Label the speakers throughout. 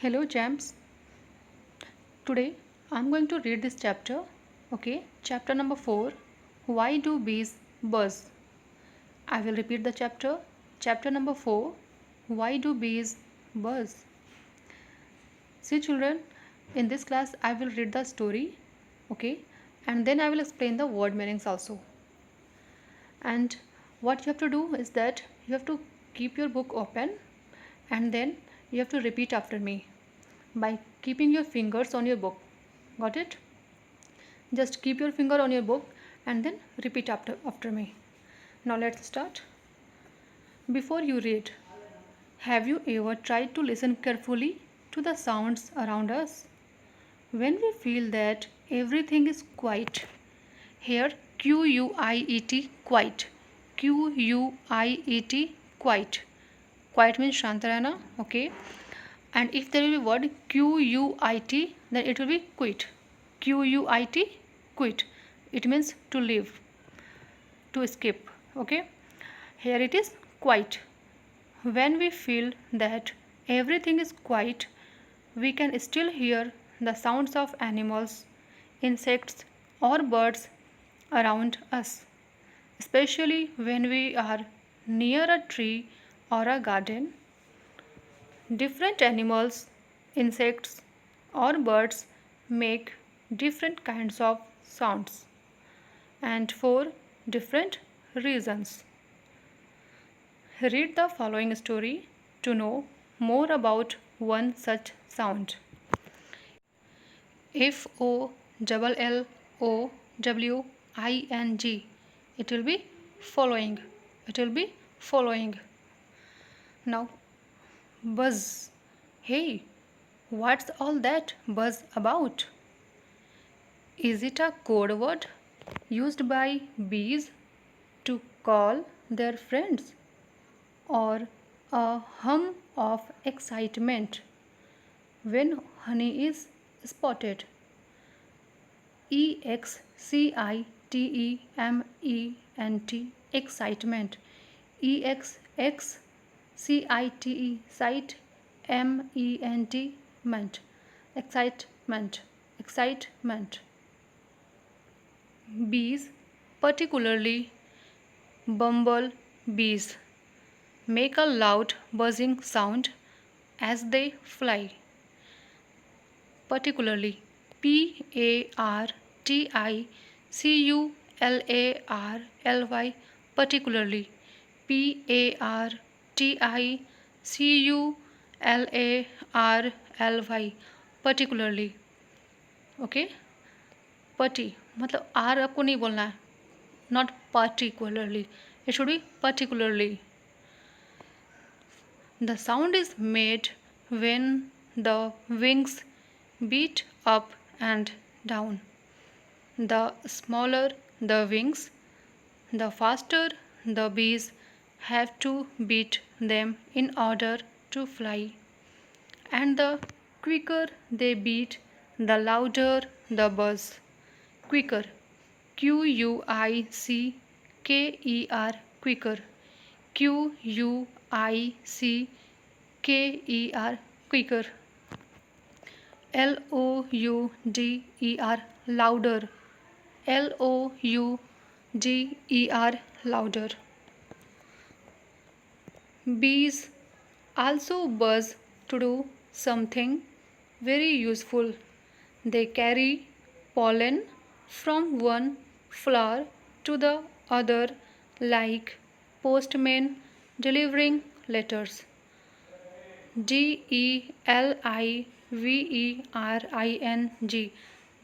Speaker 1: Hello, James. Today I'm going to read this chapter. Okay, chapter number 4. Why do bees buzz? I will repeat the chapter. Chapter number 4. Why do bees buzz? See, children, in this class I will read the story. Okay, and then I will explain the word meanings also. And what you have to do is that you have to keep your book open and then you have to repeat after me by keeping your fingers on your book. Got it? Just keep your finger on your book and then repeat after me. Now let's start. Before you read, have you ever tried to listen carefully to the sounds around us? When we feel that everything is quiet, here Q-U-I-E-T, quiet. Q-U-I-E-T, quiet. Quiet means shant rehna, okay? And if there will be word Q-U-I-T, then it will be quit. Q-U-I-T, quit. It means to leave, to escape, okay? Here it is quiet. When we feel that everything is quiet, we can still hear the sounds of animals, insects, or birds around us, especially when we are near a tree or a garden. Different animals, insects, or birds make different kinds of sounds and for different reasons. Read the following story to know more about one such sound. Following. It will be following. It will be following. Now, buzz. Hey, what's all that buzz about? Is it a code word used by bees to call their friends, or a hum of excitement when honey is spotted? EXCITEMENT, excitement. EXXCITE, sight. MENT, ment, excitement, excitement. Bees, particularly bumblebees, make a loud buzzing sound as they fly. Particularly, PARTICULARLY, particularly, PARTICULARLY, particularly. Okay, party मतलब are आपको नहीं बोलना है, not particularly, it should be particularly. The sound is made when the wings beat up and down. The smaller the wings, the faster the bees have to beat them in order to fly. And the quicker they beat, the louder the buzz. Quicker. QUICKER, quicker. QUICKER, quicker. LOUDER, louder. LOUDER, louder. Bees also buzz to do something very useful. They carry pollen from one flower to the other, like postmen delivering letters. DELIVERING,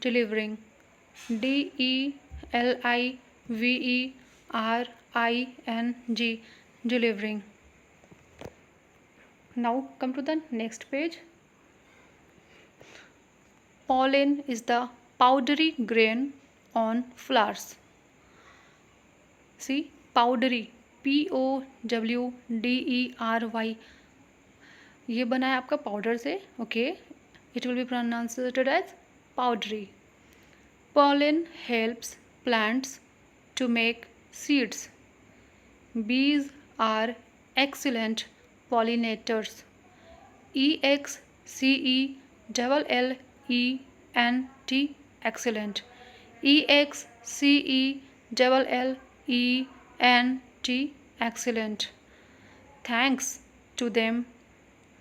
Speaker 1: delivering. DELIVERING, delivering. Now come to the next page. Pollen is the powdery grain on flowers. See, powdery, POWDERY, ये बना है आपका powder से, okay. It will be pronounced as powdery. Pollen helps plants to make seeds. Bees are excellent pollinators. EX excellent, excellent, excellent, excellent. Thanks to them,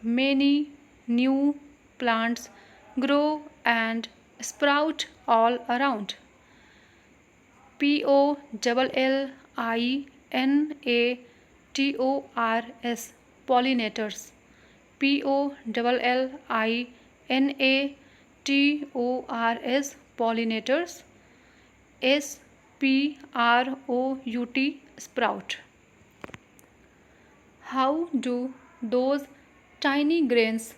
Speaker 1: many new plants grow and sprout all around. pollinators, pollinators, pollinators, pollinators, sprout, sprout. How do those tiny grains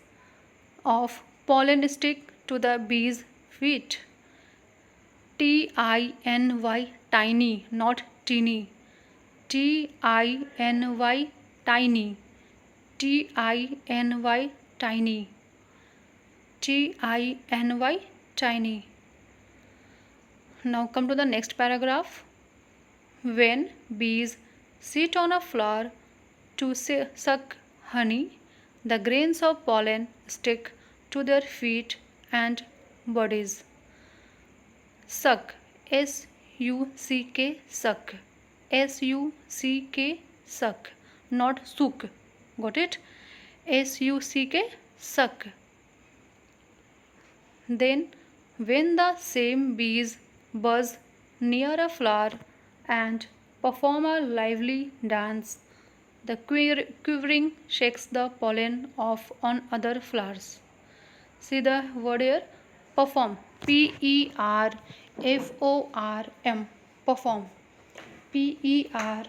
Speaker 1: of pollen stick to the bee's feet? tiny, tiny, not teeny. tiny, tiny, tiny, tiny, tiny, tiny. Now come to the next paragraph. When bees sit on a flower to suck honey, the grains of pollen stick to their feet and bodies. Suck, S-U-C-K, suck, S-U-C-K, suck, not suck. Got it? S-U-C-K, suck. Then, when the same bees buzz near a flower and perform a lively dance, the quivering shakes the pollen off on other flowers. See the word here, perform, P-E-R-F-O-R-M, perform, P-E-R-F-O-R-M,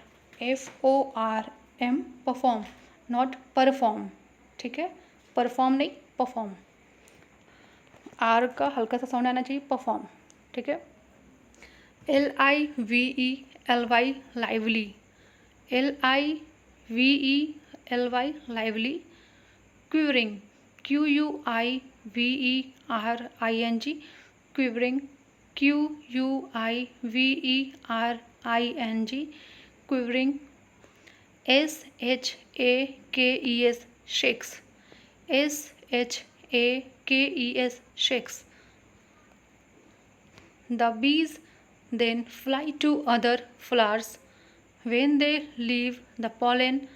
Speaker 1: perform, not perform. ठीक है, perform नहीं, perform, are का हल्का सा sound आना चाहिए, perform. ठीक है. L-I-V-E-L-Y, lively, L-I-V-E-L-Y, lively. Quivering, Q-U-I-V-E-R-I-N-G, quivering, Q-U-I-V-E-R-I-N-G, quivering. S-H-A-K-E-S, shakes, S-H-A-K-E-S, shakes. The bees then fly to other flowers when they leave the pollen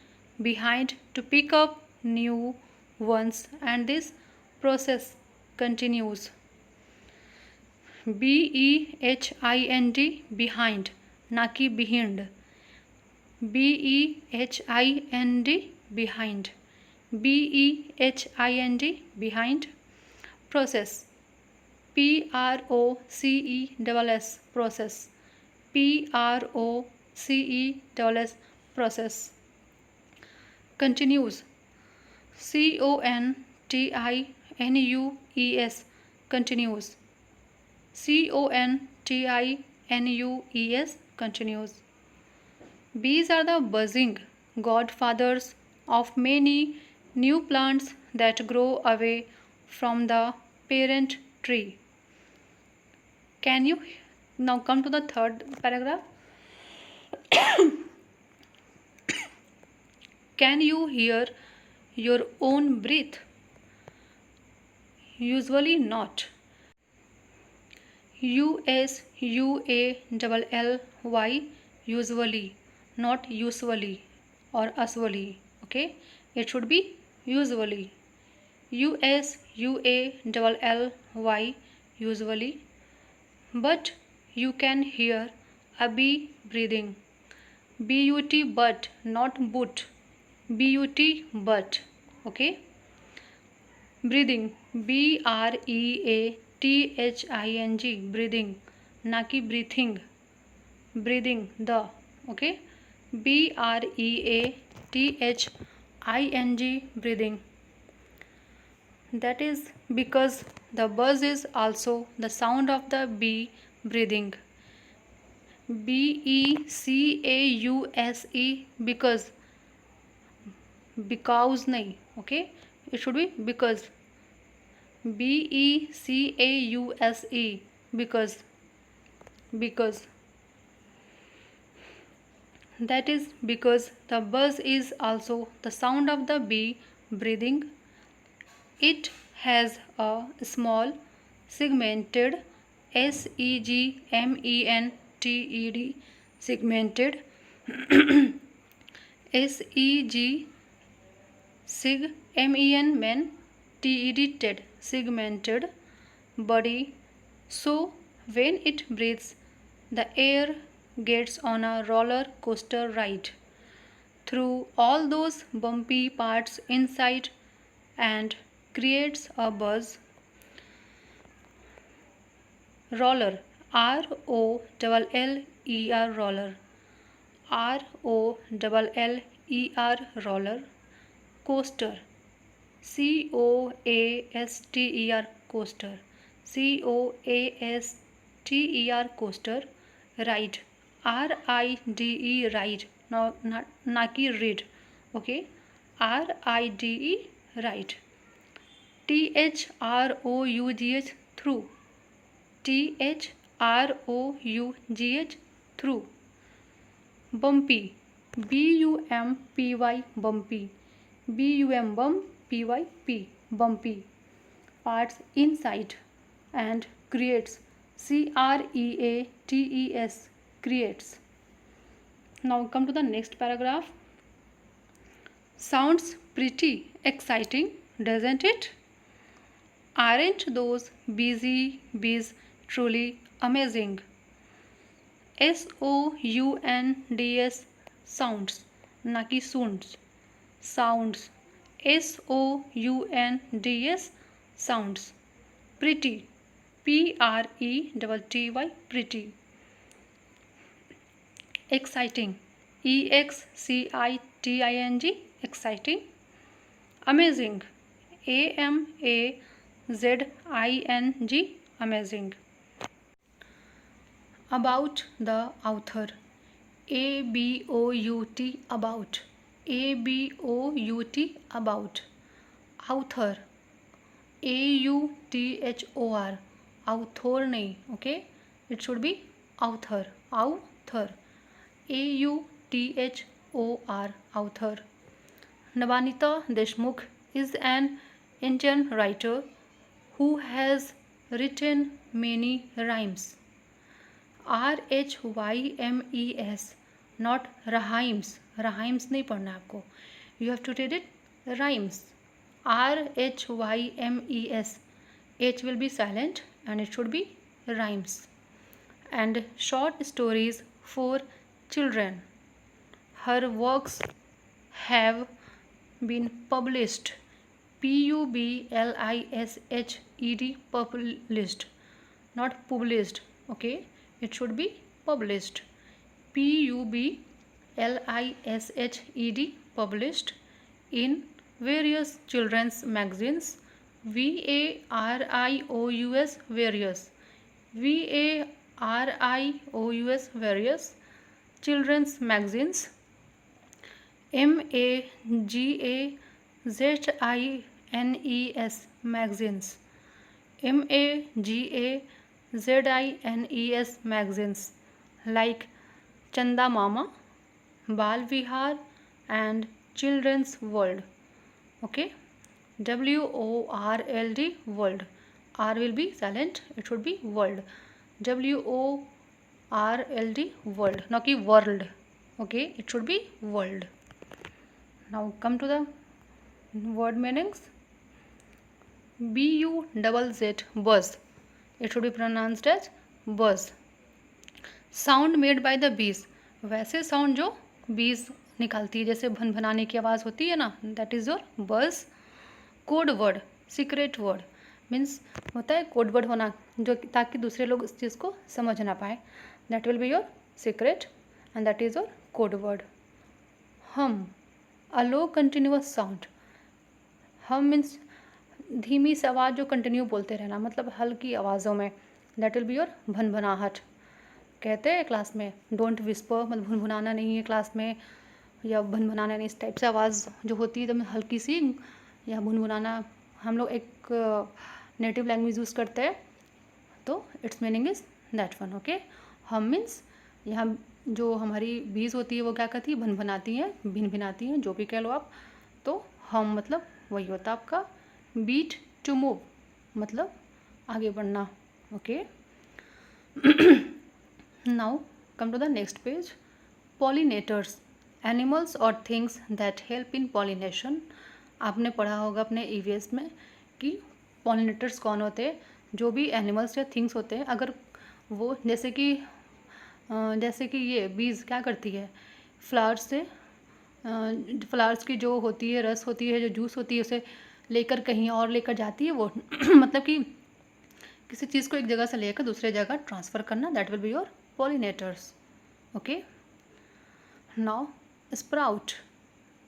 Speaker 1: behind to pick up new ones, and this process continues. B-E-H-I-N-D, behind, ना कि behind. B-E-H-I-N-D, behind. B-E-H-I-N-D, behind. Process, P-R-O-C-E-S-S, process, P-R-O-C-E-S-S, process. Continues, C-O-N-T-I-N-U-E-S, continues, C-O-N-T-I-N-U-E-S, continues. Bees are the buzzing godfathers of many new plants that grow away from the parent tree. Can you now come to the third paragraph? Can you hear your own breath? Usually not. U-S-U-A-L-L-Y, usually, not usually or usually. Okay, it should be usually. U-S-U-A-L-L-Y, usually. But you can hear a bee breathing. B-U-T, but, not but. B-U-T, but. Okay. Breathing, B-R-E-A-T-H-I-N-G, breathing, ना कि breathing. Breathing, the. Okay. B-R-E-A-T-H-I-N-G, breathing. That is because the buzz is also the sound of the bee breathing. B-E-C-A-U-S-E, because नहीं. Okay, it should be because. B-E-C-A-U-S-E, because. That is because the buzz is also the sound of the bee breathing. It has a small segmented segmented segmented seg men ted segmented body, so when it breathes the air gets on a roller coaster ride through all those bumpy parts inside and creates a buzz. Roller, ROLLER, roller, ROLLER, roller. Coaster, COASTER, coaster, COASTER, coaster. Ride, RIDE, ride, ना कि read, okay, RIDE, ride. THROUGH, through, THROUGH, through. Bumpy, BUMPY, bumpy, BUMPY, bumpy. Parts inside and creates, CREATES, creates. Now come to the next paragraph. Sounds pretty exciting, doesn't it? Aren't those busy bees truly amazing? SOUNDS, sounds, ना कि sounds, sounds, SOUNDS, sounds. Pretty, PRETTY, pretty. Exciting, EXCITING, exciting. Amazing, AMAZING, amazing. About the author, ABOUT, about, ABOUT, about. Author, AUTHOR, author नहीं, okay, it should be author, author, AUTHOR, author. Navanita Deshmukh is an Indian writer who has written many rhymes. RHYMES, not rhymes, rhymes नहीं पढ़ना आपको, you have to read it rhymes. RHYMES, H will be silent and it should be rhymes. And short stories for children. Her works have been published, PUBLISHED, published, not published, okay, it should be published, PUBLISHED, published in various children's magazines, VARIOUS, various, VARIOUS, various children's magazines, MAGAZINES, magazines, MAGAZINES, magazines, like Chanda Mama, Bal Vihar and Children's World, okay, WORLD, world, R will be silent, it should be world, WORLD, world, not ki world, okay, it should be world. Now come to the word meanings. BUZZ, buzz, it should be pronounced as buzz. Sound made by the bees, वैसे sound जो बीज निकालती है, जैसे भन भनाने की आवाज़ होती है ना, दैट इज़ योर बज. Code word, secret word, means होता है कोड वर्ड होना, जो ताकि दूसरे लोग इस चीज़ को समझ ना पाए, that will be your secret and that is your code word. हम, अ लो कंटिन्यूअस साउंड, हम मीन्स धीमी सी आवाज़ जो कंटिन्यू बोलते रहना, मतलब हल्की आवाज़ों में, दैट विल बी योर भनभनाहट. कहते हैं क्लास में डोंट विस्पर, मतलब भुनभुनाना नहीं है क्लास में, या भनभनाना नहीं, इस टाइप से आवाज़ जो होती है एकदम हल्की सी, या भुनभुनाना, हम लोग एक नेटिव लैंग्वेज यूज़ करते हैं, तो it's meaning is that one, okay. हम मीन्स यहाँ जो हमारी बीज होती है वो क्या करती है, भनभनाती हैं, भिन भिनाती हैं, जो भी कह लो आप, तो हम मतलब वही होता है आपका बीट टू मूव मतलब आगे बढ़ना. Okay, now come to the next page. Pollinators, animals और things that help in pollination. आपने पढ़ा होगा अपने ईवीएस में कि पॉलिनेटर्स कौन होते हैं. जो भी एनिमल्स या थिंग्स होते हैं, अगर वो जैसे कि ये बीज क्या करती है, फ्लावर्स से फ्लावर्स की जो होती है रस होती है, जो जूस होती है, उसे लेकर कहीं और लेकर जाती है वो मतलब कि किसी चीज़ को एक जगह से लेकर दूसरे जगह ट्रांसफ़र करना, that will be your pollinators. Okay, now sprout,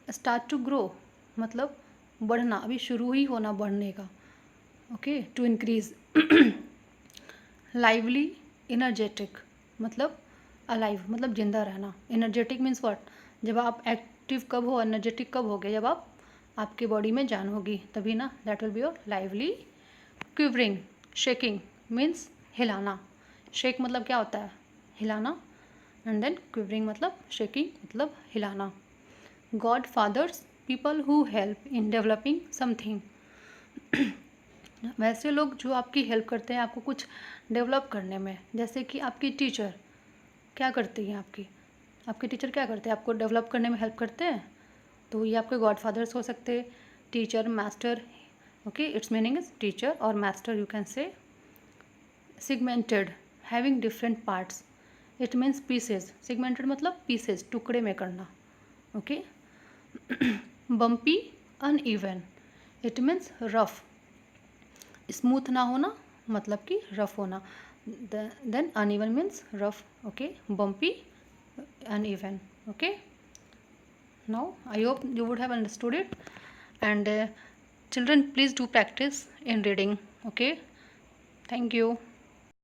Speaker 1: start to grow मतलब बढ़ना, अभी शुरू ही होना बढ़ने का. Okay, to increase. Lively, energetic मतलब अलाइव मतलब जिंदा रहना. एनर्जेटिक मीन्स व्हाट, जब आप एक्टिव कब हो, एनर्जेटिक कब हो गए, जब आपकी बॉडी में जान होगी तभी ना, that will be your lively. Quivering, shaking means हिलाना. शेक मतलब क्या होता है, हिलाना. एंड देन क्विवरिंग मतलब शेकिंग मतलब हिलाना. Godfathers, people who help in developing something. वैसे लोग जो आपकी हेल्प करते हैं आपको कुछ डेवलप करने में. जैसे कि आपकी टीचर क्या करती हैं, आपके टीचर क्या करते हैं, आपको डेवलप करने में हेल्प करते हैं. तो ये आपके गॉड फादर्स हो सकते हैं, teacher, master. Okay, its meaning is teacher और master you can say. Segmented, having different parts, it means pieces. Segmented मतलब पीसेज, टुकड़े में करना. Okay, bumpy, uneven, it means rough. Smooth ना होना मतलब कि रफ होना. Then uneven means rough. Okay, bumpy, uneven. Okay, now I hope you would have understood it. And children, please do practice in reading. Okay, thank you.